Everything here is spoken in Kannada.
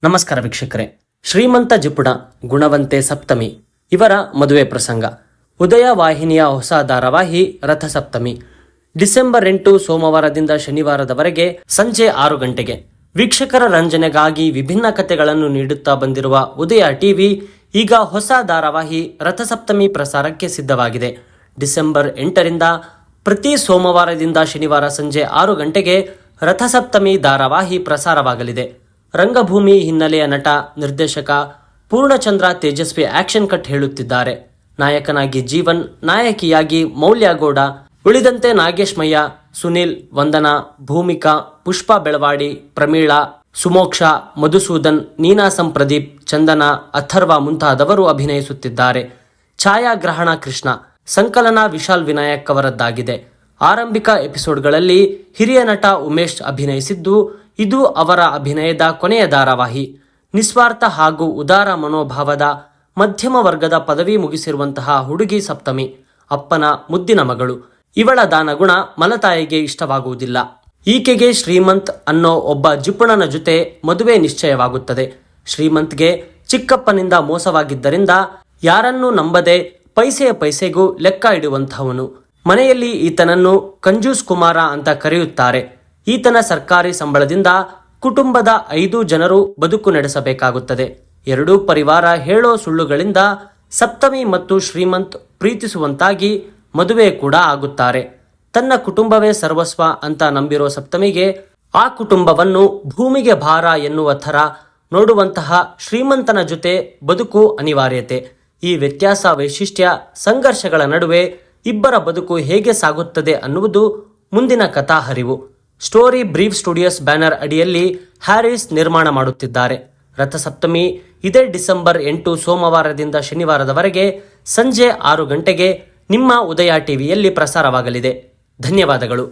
ನಮಸ್ಕಾರ ವೀಕ್ಷಕರೇ. ಶ್ರೀಮಂತ ಜಿಪುಣ ಗುಣವಂತೆ ಸಪ್ತಮಿ ಇವರ ಮದುವೆ ಪ್ರಸಂಗ. ಉದಯ ವಾಹಿನಿಯ ಹೊಸ ಧಾರಾವಾಹಿ ರಥಸಪ್ತಮಿ ಡಿಸೆಂಬರ್ 8 ಸೋಮವಾರದಿಂದ ಶನಿವಾರದವರೆಗೆ ಸಂಜೆ 6 ಗಂಟೆಗೆ. ವೀಕ್ಷಕರ ರಂಜನೆಗಾಗಿ ವಿಭಿನ್ನ ಕಥೆಗಳನ್ನು ನೀಡುತ್ತಾ ಬಂದಿರುವ ಉದಯ ಟಿವಿ ಈಗ ಹೊಸ ಧಾರಾವಾಹಿ ರಥಸಪ್ತಮಿ ಪ್ರಸಾರಕ್ಕೆ ಸಿದ್ಧವಾಗಿದೆ. ಡಿಸೆಂಬರ್ 8ರಿಂದ ಪ್ರತಿ ಸೋಮವಾರದಿಂದ ಶನಿವಾರ ಸಂಜೆ 6 ಗಂಟೆಗೆ ರಥಸಪ್ತಮಿ ಧಾರಾವಾಹಿ ಪ್ರಸಾರವಾಗಲಿದೆ. ರಂಗಭೂಮಿ ಹಿನ್ನೆಲೆಯ ನಟ ನಿರ್ದೇಶಕ ಪೂರ್ಣಚಂದ್ರ ತೇಜಸ್ವಿ ಆಕ್ಷನ್ ಕಟ್ ಹೇಳುತ್ತಿದ್ದಾರೆ. ನಾಯಕನಾಗಿ ಜೀವನ್, ನಾಯಕಿಯಾಗಿ ಮೌಲ್ಯ ಗೌಡ, ಉಳಿದಂತೆ ನಾಗೇಶ್ ಮಯ್ಯ, ಸುನಿಲ್, ವಂದನಾ, ಭೂಮಿಕಾ, ಪುಷ್ಪಾ ಬೆಳವಾಡಿ, ಪ್ರಮೀಳಾ, ಸುಮೋಕ್ಷ, ಮಧುಸೂದನ್, ನೀನಾಸಂ ಪ್ರದೀಪ್, ಚಂದನ, ಅಥರ್ವ ಮುಂತಾದವರು ಅಭಿನಯಿಸುತ್ತಿದ್ದಾರೆ. ಛಾಯಾಗ್ರಹಣ ಕೃಷ್ಣ, ಸಂಕಲನ ವಿಶಾಲ್ ವಿನಾಯಕ್ ಅವರದ್ದಾಗಿದೆ. ಆರಂಭಿಕ ಎಪಿಸೋಡ್ಗಳಲ್ಲಿ ಹಿರಿಯ ನಟ ಉಮೇಶ್ ಅಭಿನಯಿಸಿದ್ದು, ಇದು ಅವರ ಅಭಿನಯದ ಕೊನೆಯ ಧಾರಾವಾಹಿ. ನಿಸ್ವಾರ್ಥ ಹಾಗೂ ಉದಾರ ಮನೋಭಾವದ ಮಧ್ಯಮ ವರ್ಗದ ಪದವಿ ಮುಗಿಸಿರುವಂತಹ ಹುಡುಗಿ ಸಪ್ತಮಿ ಅಪ್ಪನ ಮುದ್ದಿನ ಮಗಳು. ಇವಳ ದಾನಗುಣ ಮಲತಾಯಿಗೆ ಇಷ್ಟವಾಗುವುದಿಲ್ಲ. ಈಕೆಗೆ ಶ್ರೀಮಂತ್ ಅನ್ನೋ ಒಬ್ಬ ಜಿಪುಣನ ಜೊತೆ ಮದುವೆ ನಿಶ್ಚಯವಾಗುತ್ತದೆ. ಶ್ರೀಮಂತ್ಗೆ ಚಿಕ್ಕಪ್ಪನಿಂದ ಮೋಸವಾಗಿದ್ದರಿಂದ ಯಾರನ್ನೂ ನಂಬದೆ ಪೈಸೆಯ ಪೈಸೆಗೂ ಲೆಕ್ಕ ಇಡುವಂತಹವನು. ಮನೆಯಲ್ಲಿ ಈತನನ್ನು ಕಂಜೂಸ್ ಕುಮಾರ ಅಂತ ಕರೆಯುತ್ತಾರೆ. ಈತನ ಸರ್ಕಾರಿ ಸಂಬಳದಿಂದ ಕುಟುಂಬದ 5 ಜನರು ಬದುಕು ನಡೆಸಬೇಕಾಗುತ್ತದೆ. ಎರಡೂ ಪರಿವಾರ ಹೇಳೋ ಸುಳ್ಳುಗಳಿಂದ ಸಪ್ತಮಿ ಮತ್ತು ಶ್ರೀಮಂತ್ ಪ್ರೀತಿಸುವಂತಾಗಿ ಮದುವೆ ಕೂಡ ಆಗುತ್ತಾರೆ. ತನ್ನ ಕುಟುಂಬವೇ ಸರ್ವಸ್ವ ಅಂತ ನಂಬಿರೋ ಸಪ್ತಮಿಗೆ ಆ ಕುಟುಂಬವನ್ನು ಭೂಮಿಗೆ ಭಾರ ಎನ್ನುವ ಥರ ನೋಡುವಂತಹ ಶ್ರೀಮಂತನ ಜೊತೆ ಬದುಕು ಅನಿವಾರ್ಯತೆ. ಈ ವ್ಯತ್ಯಾಸ, ವೈಶಿಷ್ಟ್ಯ, ಸಂಘರ್ಷಗಳ ನಡುವೆ ಇಬ್ಬರ ಬದುಕು ಹೇಗೆ ಸಾಗುತ್ತದೆ ಅನ್ನುವುದು ಮುಂದಿನ ಕಥಾ ಹರಿವು. ಸ್ಟೋರಿ ಬ್ರೀಫ್ ಸ್ಟುಡಿಯೋಸ್ ಬ್ಯಾನರ್ ಅಡಿಯಲ್ಲಿ ಹ್ಯಾರಿಸ್ ನಿರ್ಮಾಣ ಮಾಡುತ್ತಿದ್ದಾರೆ. ರಥಸಪ್ತಮಿ ಇದೇ ಡಿಸೆಂಬರ್ 8 ಸೋಮವಾರದಿಂದ ಶನಿವಾರದವರೆಗೆ ಸಂಜೆ 6 ಗಂಟೆಗೆ ನಿಮ್ಮ ಉದಯ ಟಿವಿಯಲ್ಲಿ ಪ್ರಸಾರವಾಗಲಿದೆ. ಧನ್ಯವಾದಗಳು.